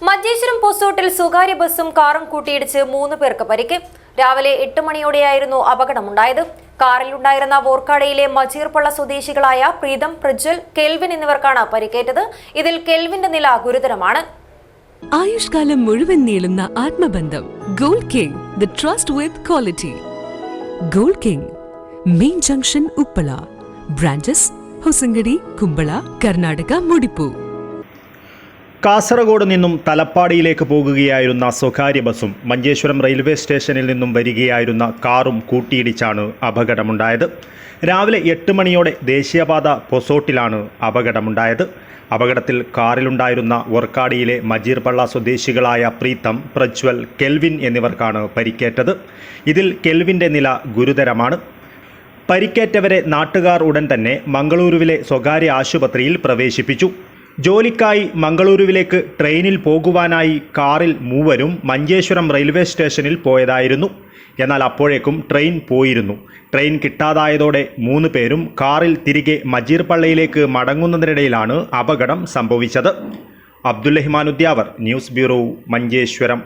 മഞ്ചേശ്വരം പൊസോട്ടിൽ സ്വകാര്യ ബസും കാറും കൂട്ടിയിടിച്ച് 3 പേർക്ക് പരിക്ക്. രാവിലെ 8 മണിയോടെയായിരുന്നു അപകടമുണ്ടായത്. കാറിലുണ്ടായിരുന്ന വോർക്കാടയിലെ മജീർപ്പള്ള സ്വദേശികളായ പ്രീതം, പ്രജ്വൽ, കെൽവിൻ എന്നിവർക്കാണ് പരിക്കേറ്റത്. ഇതിൽ കെൽവിന്റെ നില ഗുരുതരമാണ്. ആയുഷ്കാലം മുഴുവൻ നീളുന്ന ആത്മബന്ധം. Gold king, the trust with quality. Gold king, main junction, Uppala. Branches Hosangadi, Kumbla, Karnataka, Mudipu. Kasaragod നിന്നും തലപ്പാടിയിലേക്ക് പോകുകയായിരുന്ന സ്വകാര്യ ബസും മഞ്ചേശ്വരം റെയിൽവേ സ്റ്റേഷനിൽ നിന്നും വരികയായിരുന്ന കാറും കൂട്ടിയിടിച്ചാണ് അപകടമുണ്ടായത്. രാവിലെ 8 മണിയോടെ ദേശീയപാത പൊസോട്ടിലാണ് അപകടമുണ്ടായത്. അപകടത്തിൽ കാറിലുണ്ടായിരുന്ന വോർക്കാടിയിലെ മജീർപ്പള്ള സ്വദേശികളായ പ്രീതം, പ്രജ്വൽ, കെൽവിൻ എന്നിവർക്കാണ് പരിക്കേറ്റത്. ഇതിൽ കെൽവിൻ്റെ നില ഗുരുതരമാണ്. പരിക്കേറ്റവരെ നാട്ടുകാർ ഉടൻ തന്നെ മംഗളൂരുവിലെ സ്വകാര്യ ആശുപത്രിയിൽ പ്രവേശിപ്പിച്ചു. ജോലിക്കായി മംഗളൂരുവിലേക്ക് ട്രെയിനിൽ പോകുവാനായി കാറിൽ മൂവരും മഞ്ചേശ്വരം റെയിൽവേ സ്റ്റേഷനിൽ പോയതായിരുന്നു. എന്നാൽ അപ്പോഴേക്കും ട്രെയിൻ പോയിരുന്നു. ട്രെയിൻ കിട്ടാതായതോടെ 3 പേരും കാറിൽ തിരികെ മജീർപ്പള്ളയിലേക്ക് മടങ്ങുന്നതിനിടയിലാണ് അപകടം സംഭവിച്ചത്. Abdul Rahman Udyavar, news bureau, Manjeshwaram.